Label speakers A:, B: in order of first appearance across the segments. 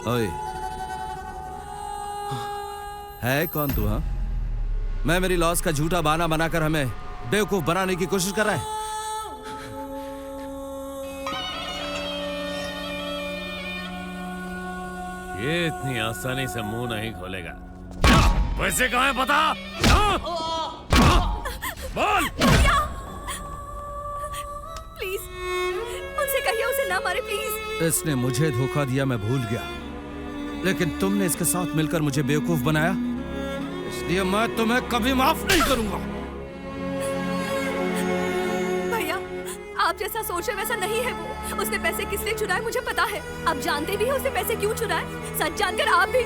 A: ओए, है कौन तू? हाँ, मैं मेरी लॉस का झूठा बहाना बनाकर हमें बेवकूफ बनाने की कोशिश कर रहा है।
B: ये इतनी आसानी से मुंह नहीं खोलेगा। पैसे कहाँ है बता? बोल।
C: प्लीज उनसे कहिए उसे ना मारे प्लीज।
A: इसने मुझे धोखा दिया, मैं भूल गया, लेकिन तुमने इसके साथ मिलकर मुझे बेवकूफ बनाया, इसलिए मैं तुम्हें कभी माफ नहीं करूंगा।
C: भैया, आप जैसा सोच रहे वैसा नहीं है वो। उसने पैसे किस लिए चुराए मुझे पता है। आप जानते भी हैं उसने पैसे क्यों चुराए। सच जानकर आप भी।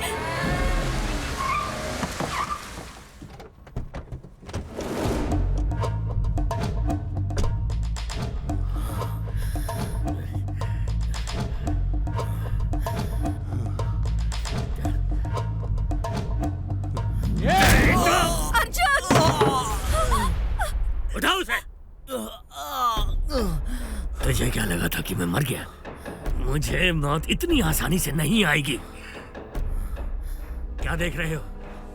B: उठाओ उसे। तुझे क्या लगा था कि मैं मर गया? मुझे मौत इतनी आसानी से नहीं आएगी। क्या देख रहे हो?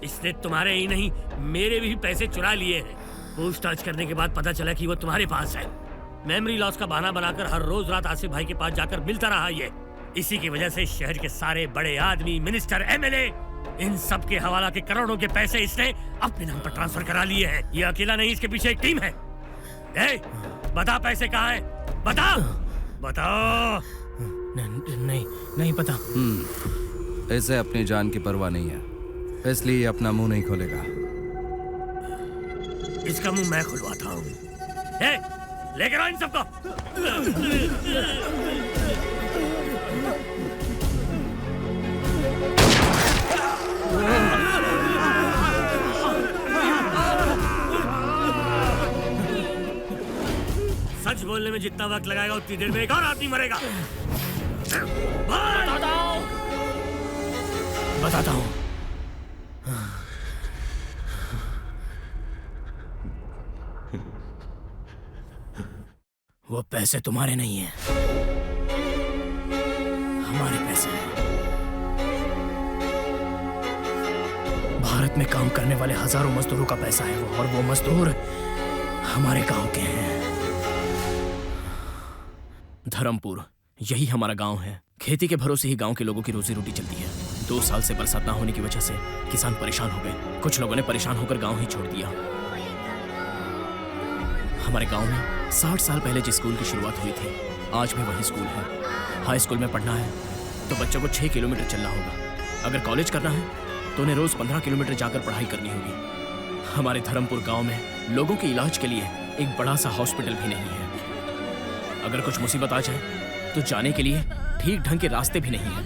B: इसने तुम्हारे ही नहीं मेरे भी पैसे चुरा लिए हैं। पूछताछ करने के बाद पता चला कि वो तुम्हारे पास है। मेमोरी लॉस का बहाना बनाकर हर रोज रात आसिफ भाई के पास जाकर मिलता रहा ये। इसी की वजह से शहर के सारे बड़े आदमी, मिनिस्टर, एमएलए, इन सब के हवाला के करोड़ों के पैसे इसने अपने नाम पर ट्रांसफर करा लिए हैं। ये अकेला नहीं, इसके पीछे एक टीम है। बता पैसे कहाँ है? बता, बताओ।
D: नहीं पता।
A: इसे अपनी जान की परवाह नहीं है, इसलिए ये अपना मुंह नहीं खोलेगा।
B: इसका मुंह मैं खुलवाता हूँ। लेकर आओ इन सबको। सच बोलने में जितना वक्त लगाएगा उतनी देर में एक और आदमी मरेगा।
D: बताता हूँ। वो पैसे तुम्हारे नहीं हैं, हमारे पैसे हैं। भारत में काम करने वाले हजारों मजदूरों का पैसा है वो, और वो मजदूर हमारे गांव के हैं। धर्मपुर, यही हमारा गांव है। खेती के भरोसे ही गांव के लोगों की रोजी रोटी चलती है। 2 साल से बरसात ना होने की वजह से किसान परेशान हो गए। कुछ लोगों ने परेशान होकर गांव ही छोड़ दिया। हमारे गांव में 60 साल पहले जिस स्कूल की शुरुआत हुई थी, आज भी वही स्कूल है। हाई स्कूल में पढ़ना है तो बच्चों को 6 किलोमीटर चलना होगा। अगर कॉलेज करना है तो उन्हें रोज 15 किलोमीटर जाकर पढ़ाई करनी होगी। हमारे धर्मपुर गांव में लोगों के इलाज के लिए एक बड़ा सा हॉस्पिटल भी नहीं है। अगर कुछ मुसीबत आ जाए तो जाने के लिए ठीक ढंग के रास्ते भी नहीं है,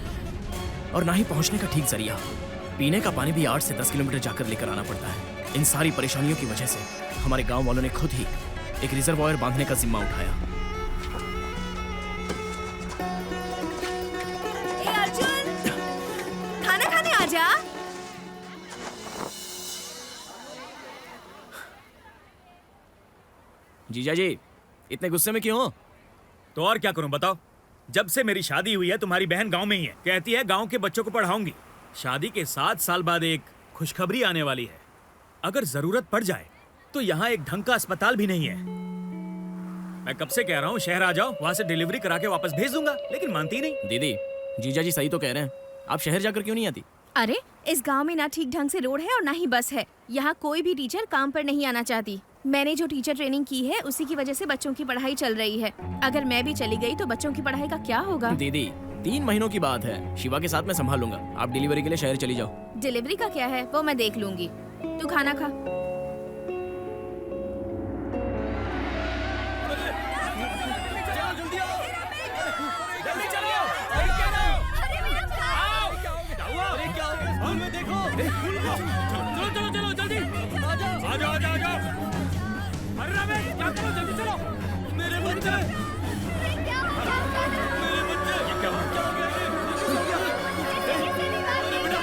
D: और ना ही पहुंचने का ठीक जरिया। पीने का पानी भी 8 से 10 किलोमीटर जाकर लेकर आना पड़ता है। इन सारी परेशानियों की वजह से हमारे गांव वालों ने खुद ही एक रिजर्वायर बांधने का जिम्मा उठाया।
C: अर्जुन, खाना खाने आ जा।
D: जीजा जी, इतने गुस्से में क्यों हो?
E: तो और क्या करूं बताओ? जब से मेरी शादी हुई है तुम्हारी बहन गांव में ही है। कहती है गांव के बच्चों को पढ़ाऊंगी। शादी के 7 साल बाद एक खुशखबरी आने वाली है। अगर जरूरत पड़ जाए तो यहाँ एक ढंग का अस्पताल भी नहीं है। मैं कब से कह रहा हूँ शहर आ जाओ, वहाँ से डिलीवरी करा के वापस भेज दूंगा, लेकिन मानती नहीं।
D: दीदी, जीजा जी सही तो कह रहे हैं। आप शहर जाकर क्यों नहीं आती?
C: अरे, इस गांव में ना ठीक ढंग से रोड है और ना ही बस है। यहाँ कोई भी टीचर काम पर नहीं आना चाहती। मैंने जो टीचर ट्रेनिंग की है उसी की वजह से बच्चों की पढ़ाई चल रही है। अगर मैं भी चली गई तो बच्चों की पढ़ाई का क्या होगा?
D: दीदी, 3 महीनों की बात है। शिवा के साथ मैं संभाल लूंगा। आप डिलीवरी के लिए शहर चली जाओ।
C: डिलीवरी का क्या है, वो मैं देख लूंगी। तू खाना खा।
E: चलो जल्दी आ जाओ। अरे रमेश, क्या करो, जल्दी चलो। मेरे बच्चे, मेरे बच्चे, ये क्या हो गया? अरे बेटा,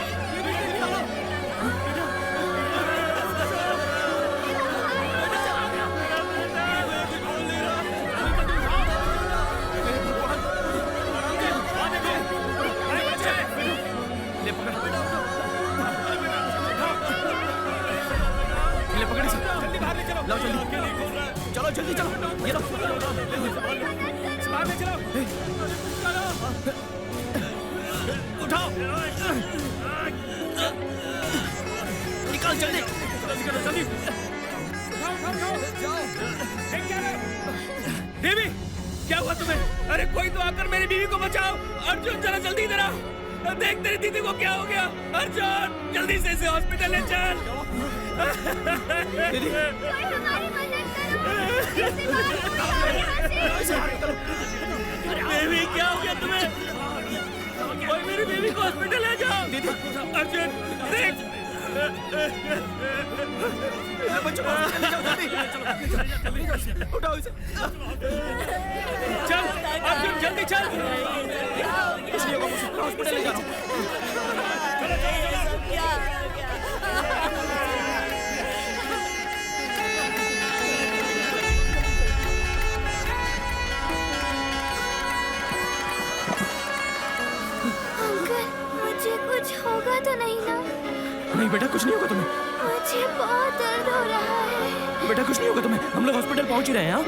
D: जल्दी चलो, ये लो। उठाओ, निकाल जल्दी।
E: देवी, क्या हुआ तुम्हें? अरे कोई तो आकर मेरी बीवी को बचाओ। अर्जुन जरा जल्दी इधर आ। देख तेरी दीदी को क्या हो गया। अर्जुन जल्दी से इसे हॉस्पिटल ले चल।
D: दीदी,
E: देवी क्या हो गया तुम्हें? कोई मेरी बीवी को हॉस्पिटल ले जाओ।
D: दीदी,
E: अर्जुन देख।
D: बच्चों को हॉस्पिटल ले जाओ जल्दी। उठाओ इसे।
E: चल अर्जुन जल्दी चल।
D: कुछ नहीं होगा, हॉस्पिटल ले जा रहा हूँ।
F: अंकल, मुझे कुछ होगा तो नहीं ना?
D: नहीं बेटा, कुछ नहीं होगा तुम्हें।
F: मुझे बहुत दर्द हो रहा है।
D: बेटा कुछ नहीं होगा तुम्हें, हम लोग हॉस्पिटल पहुंच ही रहे हैं। हाँ,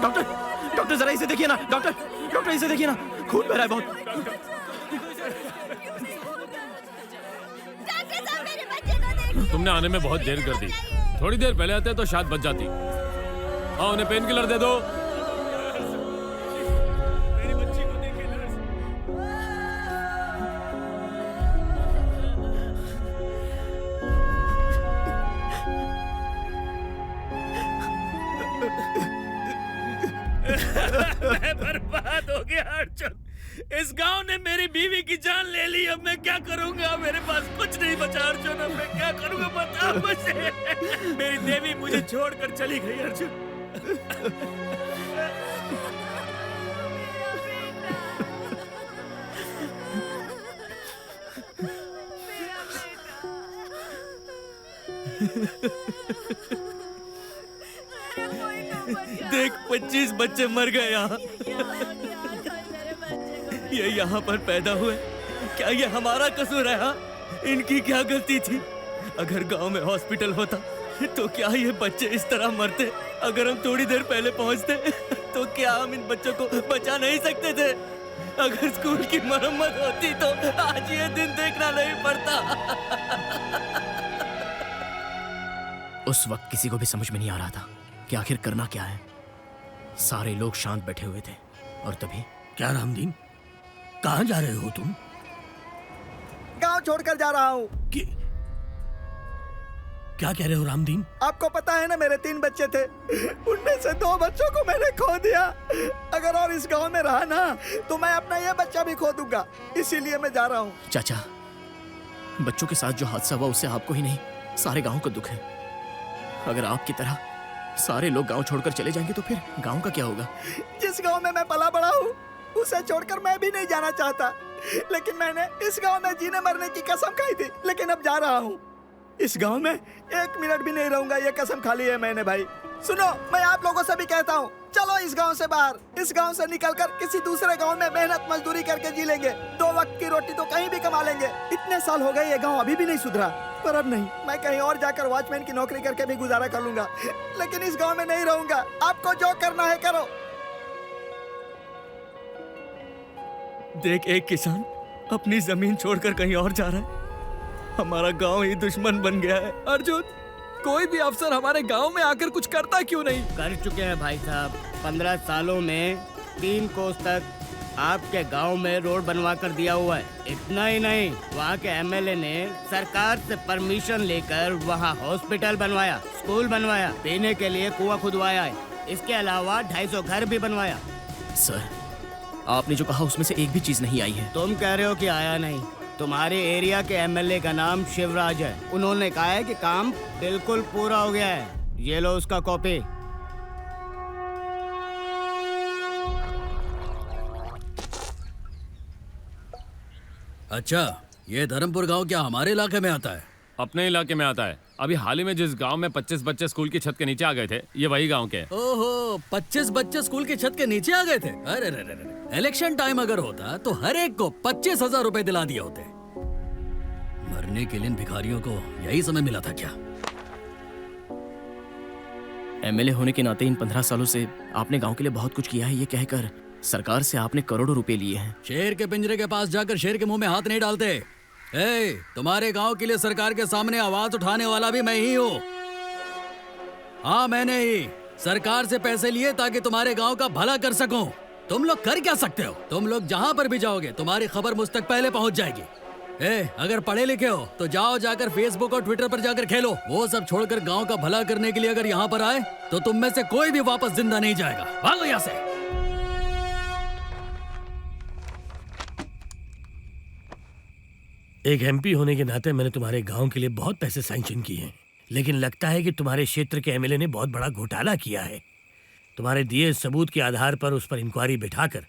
D: डॉक्टर, डॉक्टर जरा इसे देखिए ना। डॉक्टर, डॉक्टर इसे देखिए ना, खून बह रहा है बहुत।
F: डॉक्टर साहब, मेरे बच्चे को देखिए।
G: तुमने आने में बहुत देर कर दी। थोड़ी देर पहले आते तो शायद बच जाती। हाँ, उन्हें पेन किलर दे दो।
E: मेरी बच्ची को देखे नर्स। मैं बर्बाद हो गया अर्जुन। इस गांव ने मेरी बीवी की जान ले ली। अब मैं क्या करूंगा? मेरे पास कुछ नहीं बचा अर्जुन। अब मैं क्या करूंगा बता मुझे। मेरी देवी मुझे छोड़कर चली गई अर्जुन। देख 25 बच्चे मर गए यहाँ। ये यहाँ पर पैदा हुए। क्या ये हमारा कसूर है? हाँ? इनकी क्या गलती थी? अगर गांव में हॉस्पिटल होता तो क्या ये बच्चे इस तरह मरते? अगर हम थोड़ी देर पहले पहुंचते तो क्या हम इन बच्चों को बचा नहीं सकते थे? अगर स्कूल की मरम्मत होती तो आज ये दिन देखना नहीं पड़ता।
D: उस वक्त किसी को भी समझ में नहीं आ रहा था कि आखिर करना क्या है। सारे लोग शांत बैठे हुए थे और तभी
B: क्या रामदीन, कहाँ जा रहे हो तुम?
H: गांव छोड़कर जा रहा हूँ।
B: क्या कह रहे हो रामदीन?
H: आपको पता है ना, मेरे 3 बच्चे थे, उनमें से 2 बच्चों को मैंने खो दिया। अगर और इस गांव में रहा ना तो मैं अपना ये बच्चा भी खो दूंगा। इसीलिए मैं जा रहा हूँ।
D: चाचा, बच्चों के साथ जो हादसा हुआ उससे आपको ही नहीं सारे गांव को दुख है। अगर आपकी तरह सारे लोग गांव छोड़कर चले जाएंगे तो फिर गांव का क्या होगा?
H: जिस गांव में मैं पला बड़ा हूँ उसे छोड़कर मैं भी नहीं जाना चाहता, लेकिन मैंने इस गांव में जीने मरने की कसम खाई थी। लेकिन अब जा रहा हूँ। इस गांव में 1 मिनट भी नहीं रहूंगा, ये कसम खा ली है मैंने। भाई सुनो, मैं आप लोगों से भी कहता हूँ, चलो इस गांव से बाहर, इस गांव से निकलकर किसी दूसरे गांव में मेहनत मजदूरी करके जी लेंगे। 2 वक्त की रोटी तो कहीं भी कमा लेंगे। इतने साल हो गए ये गांव अभी भी नहीं सुधरा, पर अब नहीं, मैं कहीं और जाकर वॉचमैन की नौकरी करके भी गुजारा कर लूंगा, लेकिन इस गांव में नहीं रहूंगा। आपको जो करना है करो।
E: देख, एक किसान अपनी जमीन छोड़कर कहीं और जा रहा है। हमारा गांव ही दुश्मन बन गया है। अर्जुन, कोई भी अफसर हमारे गांव में आकर कुछ करता क्यों नहीं?
I: कर चुके हैं भाई साहब। 15 सालों में 3 कोस तक आपके गांव में रोड बनवा कर दिया हुआ है। इतना ही नहीं, वहाँ के एमएलए ने सरकार से परमिशन लेकर वहाँ हॉस्पिटल बनवाया, स्कूल बनवाया, पीने के लिए कुआं खुदवाया है। इसके अलावा 250 घर भी बनवाया।
D: सर, आपने जो कहा उसमें से एक भी चीज नहीं आई है।
I: तुम कह रहे हो कि आया नहीं? तुम्हारे एरिया के एमएलए का नाम शिवराज है। उन्होंने कहा है कि काम बिल्कुल पूरा हो गया है। ये लो उसका कॉपी।
J: अच्छा, ये धर्मपुर गांव क्या हमारे इलाके में आता है?
G: अपने इलाके में आता है। अभी हाल ही में जिस गांव में 25 बच्चे स्कूल की छत के नीचे आ गए थे, ये वही गांव के हैं।
J: ओहो, 25 बच्चे स्कूल की छत के नीचे आ गए थे। अरे रे रे रे, इलेक्शन टाइम अगर होता तो हर एक को 25,000 रुपए दिला दिए होते। मरने के लिए इन भिखारियों को यही समय मिला था क्या?
D: एमएलए होने के नाते इन 15 सालों से आपने गांव के लिए बहुत कुछ किया है, ये कहकर सरकार से आपने करोड़ों रुपए लिए हैं।
J: शेर के पिंजरे के पास जाकर शेर के मुंह में हाथ नहीं डालते। तुम्हारे गांव के लिए सरकार के सामने आवाज उठाने वाला भी मैं ही हूँ। हाँ, मैंने ही सरकार से पैसे लिए ताकि तुम्हारे गांव का भला कर सकूं। तुम लोग कर क्या सकते हो? तुम लोग जहां पर भी जाओगे तुम्हारी खबर मुझ तक पहले पहुंच जाएगी। अगर पढ़े लिखे हो तो जाओ जाकर फेसबुक और ट्विटर पर जाकर खेलो। वो सब छोड़कर गांव का भला करने के लिए अगर यहाँ पर आए तो तुम में से कोई भी वापस जिंदा नहीं जाएगा। भागो यहाँ से।
B: एक एमपी होने के नाते मैंने तुम्हारे गांव के लिए बहुत पैसे सैंक्शन किए हैं, लेकिन लगता है कि तुम्हारे क्षेत्र के एमएलए ने बहुत बड़ा घोटाला किया है। तुम्हारे दिए सबूत के आधार पर उस पर इंक्वायरी बिठाकर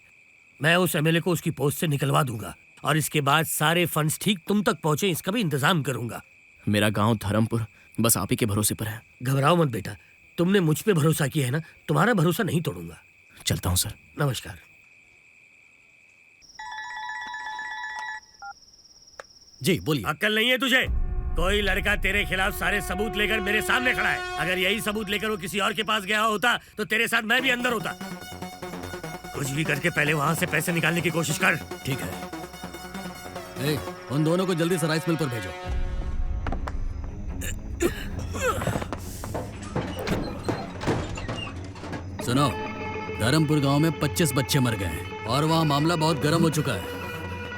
B: मैं उस एमएलए को उसकी पोस्ट से निकलवा दूंगा और इसके बाद सारे फंड्स ठीक तुम तक पहुंचे इसका भी इंतजाम करूंगा।
D: मेरा गांव धर्मपुर बस आप ही के भरोसे पर है।
B: घबराओ मत बेटा, तुमने मुझ पे भरोसा किया है ना, तुम्हारा भरोसा नहीं तोड़ूंगा।
D: चलता हूँ सर।
B: नमस्कार।
J: जी बोलिए।
B: अक्ल नहीं है तुझे? कोई लड़का तेरे खिलाफ सारे सबूत लेकर मेरे सामने खड़ा है। अगर यही सबूत लेकर वो किसी और के पास गया होता तो तेरे साथ मैं भी अंदर होता। कुछ भी करके पहले वहां से पैसे निकालने की कोशिश कर।
J: ठीक है। उन दोनों को जल्दी से राइस मिल पर भेजो। सुनो, धर्मपुर गांव में 25 बच्चे मर गए हैं और वहाँ मामला बहुत गर्म हो चुका है।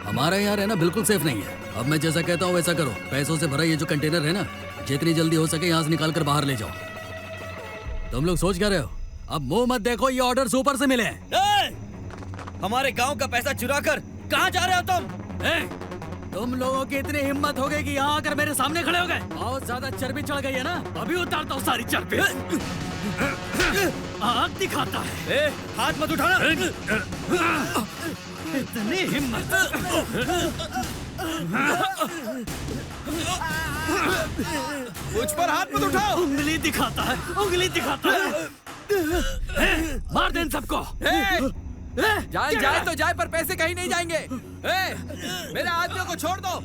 J: हमारा यहाँ रहना बिल्कुल सेफ नहीं है। अब मैं जैसा कहता हूँ वैसा करो। पैसों से भरा ये जो कंटेनर है ना, जितनी जल्दी हो सके यहाँ से निकाल कर बाहर ले जाओ। तुम लोग सोच क्या रहे हो? अब मुंह मत देखो, ये ऑर्डर ऊपर से मिले हैं।
E: हमारे गांव का पैसा चुरा कर कहाँ जा रहे हो तुम?
J: तुम लोगों की इतनी हिम्मत हो गई कि यहाँ आकर मेरे सामने खड़े हो गए। बहुत ज्यादा चर्बी चढ़ गई है ना, अभी उतारता हूँ सारी चर्बी। आग दिखाता है।
E: हाथ मत उठाना।
J: इतनी हिम्मत।
E: मुझ पर हाथ मत उठाओ।
J: उंगली दिखाता है, उंगली दिखाता है। मार दे इन सबको।
K: जाए तो जाए, पर पैसे कहीं नहीं जाएंगे। मेरे आदमियों को छोड़ दो,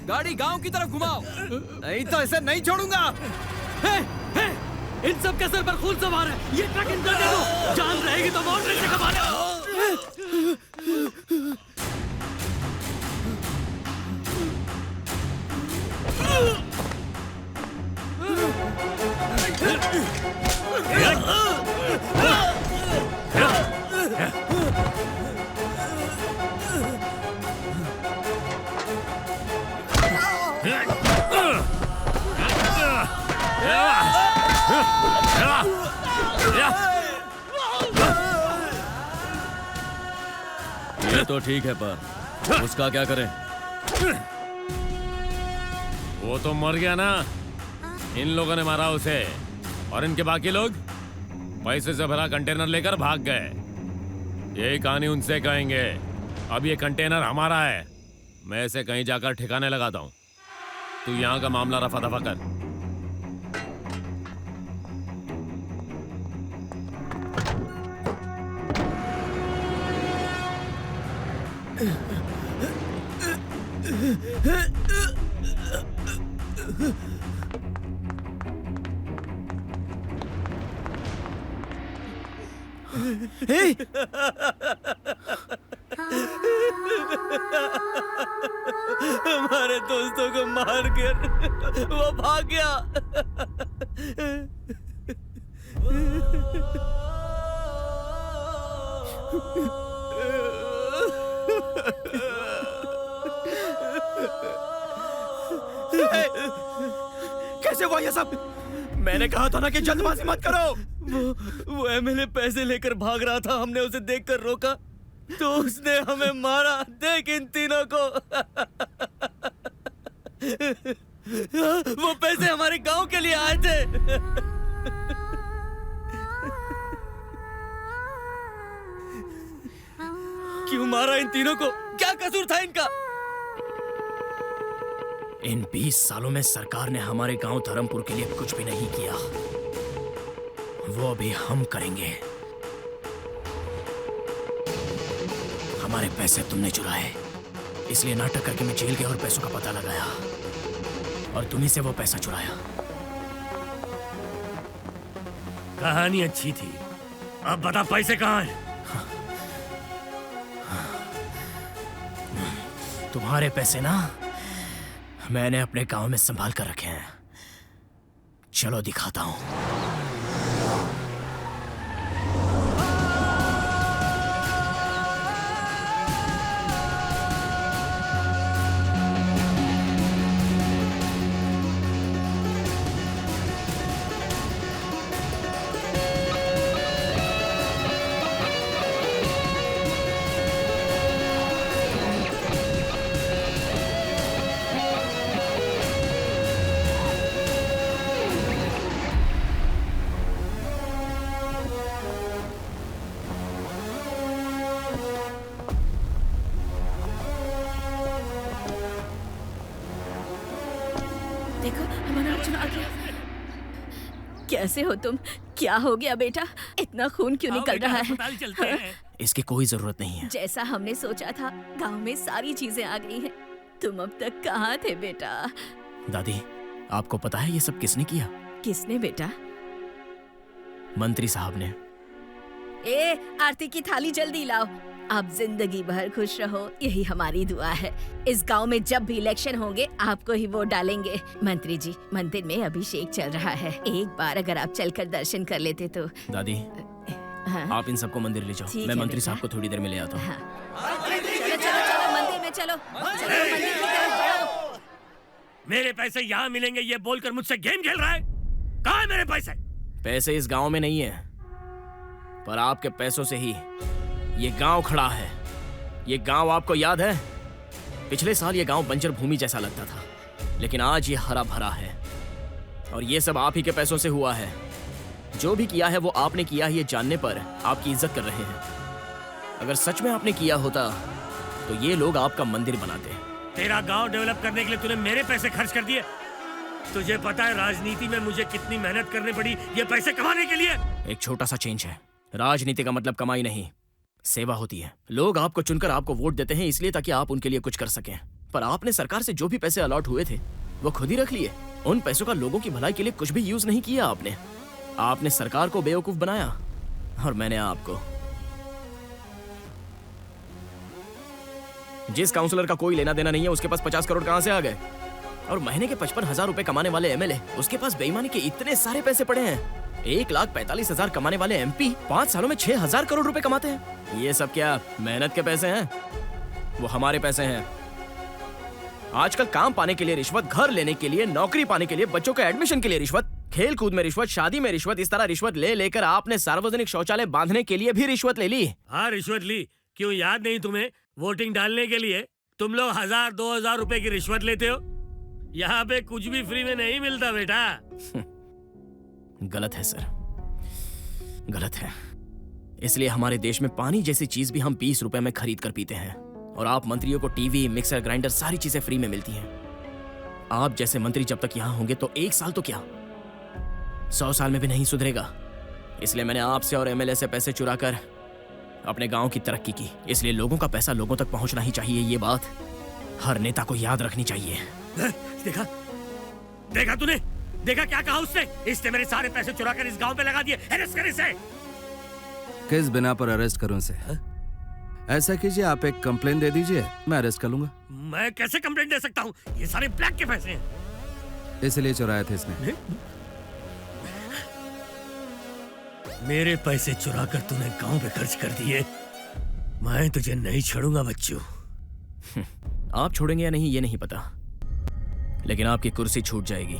K: गाड़ी गांव की तरफ घुमाओ, नहीं तो इसे नहीं छोड़ूंगा।
J: इन सब के सर पर खून सवार है, ये ट्रक इनका दे दो। जान रहेगी तो मोटर से कमा लो।
K: ये तो ठीक है, पर उसका क्या करें?
G: वो तो मर गया ना, इन लोगों ने मारा उसे, और इनके बाकी लोग पैसे से भरा कंटेनर लेकर भाग गए। यही कहानी उनसे कहेंगे। अब ये कंटेनर हमारा है, मैं इसे कहीं जाकर ठिकाने लगाता हूँ। तू यहाँ का मामला रफा दफा कर।
E: हमारे दोस्तों को मार कर वो भाग गया।
H: कैसे हुआ ये सब? मैंने कहा था ना कि जल्दबाजी मत करो।
E: वो एमएलए पैसे लेकर भाग रहा था, हमने उसे देखकर रोका तो उसने हमें मारा। देख इन तीनों को। वो पैसे हमारे गांव के लिए आए थे। क्यों मारा इन तीनों को? क्या कसूर था इनका?
D: इन 20 सालों में सरकार ने हमारे गांव धर्मपुर के लिए कुछ भी नहीं किया। वो अभी हम करेंगे। हमारे पैसे तुमने चुराए, इसलिए नाटक करके मैं जेल गया और पैसों का पता लगाया और तुम्ही से वो पैसा चुराया।
B: कहानी अच्छी थी, अब बता पैसे कहाँ हैं?
D: तुम्हारे पैसे ना मैंने अपने गांव में संभाल कर रखे हैं। चलो दिखाता हूं।
C: देखो हमारा अर्जुन आ गया। कैसे हो तुम? क्या हो गया बेटा? इतना खून क्यों निकल रहा है?
B: अस्पताल चलते हैं।
D: इसकी कोई जरूरत नहीं है।
C: जैसा हमने सोचा था, गांव में सारी चीजें आ गई हैं। तुम अब तक कहाँ थे बेटा?
D: दादी, आपको पता है ये सब किसने किया?
C: किसने बेटा?
D: मंत्री साहब ने।
C: ए, आरती की थाली जल्दी लाओ। आप जिंदगी भर खुश रहो, यही हमारी दुआ है। इस गांव में जब भी इलेक्शन होंगे आपको ही वोट डालेंगे। मंत्री जी, मंदिर में अभिषेक चल रहा है, एक बार अगर आप चलकर दर्शन कर लेते तो।
D: दादी,
C: हाँ?
D: आप इन सबको मंदिर ले जाओ,
C: ठीक
D: मैं
C: है
D: मंत्री
C: बेटा।
D: साहब को थोड़ी देर में ले आता हूँ।
C: हाँ। चलो चलो चलो मंदिर में चलो, चलो मंदिर की तरफ बढ़ो।
B: मेरे पैसे यहाँ मिलेंगे ये बोलकर मुझसे गेम खेल रहा है। कहाँ है मेरे पैसे?
D: पैसे इस गांव में नहीं है, पर आपके पैसों से ही ये गांव खड़ा है। ये गांव आपको याद है? पिछले साल ये गांव बंजर भूमि जैसा लगता था, लेकिन आज ये हरा भरा है। और ये सब आप ही के पैसों से हुआ है। जो भी किया है वो आपने किया है, ये जानने पर आपकी इज्जत कर रहे हैं। अगर सच में आपने किया होता तो ये लोग आपका मंदिर बनाते।
B: तेरा गांव डेवलप करने के लिए तूने मेरे पैसे खर्च कर दिए। तुझे पता है राजनीति में मुझे कितनी मेहनत करनी पड़ी ये पैसे कमाने के लिए?
D: एक छोटा सा चेंज है। राजनीति का मतलब कमाई नहीं, सेवा होती है। लोग आपको चुनकर आपको वोट देते हैं इसलिए ताकि आप उनके लिए कुछ कर सकें। पर आपने सरकार से जो भी पैसे अलॉट हुए थे वो खुद ही रख लिए। उन पैसों का लोगों की भलाई के लिए कुछ भी यूज नहीं किया आपने। आपने सरकार को बेवकूफ बनाया और मैंने आपको। जिस काउंसलर का कोई लेना देना नहीं है उसके पास 50 करोड़ कहां से आ गए? और महीने के 55,000 रुपए कमाने वाले एमएलए, उसके पास बेईमानी के इतने सारे पैसे पड़े हैं। 1,45,000 कमाने वाले एमपी 5 सालों में 6,000 करोड़ रुपए कमाते हैं। ये सब क्या मेहनत के पैसे हैं? वो हमारे पैसे हैं। आजकल काम पाने के लिए रिश्वत, घर लेने के लिए, नौकरी पाने के लिए, बच्चों के एडमिशन के लिए रिश्वत, खेल कूद में रिश्वत, शादी में रिश्वत, इस तरह रिश्वत ले लेकर आपने सार्वजनिक शौचालय बांधने के लिए भी रिश्वत ले ली।
B: हाँ रिश्वत ली। क्यों याद नहीं तुम्हें? वोटिंग डालने के लिए तुम लोग 1,000-2,000 रुपए की रिश्वत लेते हो। यहाँ पे कुछ भी फ्री में नहीं मिलता बेटा।
D: गलत है सर, गलत है। इसलिए हमारे देश में पानी जैसी चीज भी हम 20 रुपए में खरीद कर पीते हैं और आप मंत्रियों को टीवी, मिक्सर ग्राइंडर सारी चीजें फ्री में मिलती हैं। आप जैसे मंत्री जब तक यहाँ होंगे तो 1 साल तो क्या 100 साल में भी नहीं सुधरेगा। इसलिए मैंने आपसे और एमएलए से पैसे चुरा कर अपने गांव की तरक्की की। इसलिए लोगों का पैसा लोगों तक पहुंचना ही चाहिए। ये बात हर नेता को याद रखनी चाहिए।
B: देखा देखा तूने? देखा क्या कहा उसने? इसने मेरे सारे पैसे चुरा कर इस गांव पे लगा दिए। अरेस्ट कर इसे।
A: किस बिना पर अरेस्ट करूं इसे? ऐसा कीजिए, आप एक कंप्लेन दे दीजिए, मैं अरेस्ट कर लूंगा।
B: मैं कैसे कंप्लेंट दे सकता हूँ? ये सारे ब्लैक के पैसे हैं।
A: इसलिए चुराए थे इसने।
B: मेरे पैसे चुरा कर तूने गांव पे खर्च कर दिए। मैं तुझे नहीं छोड़ूंगा बच्चू।
D: आप छोड़ेंगे या नहीं ये नहीं पता, लेकिन आपकी कुर्सी छूट जाएगी।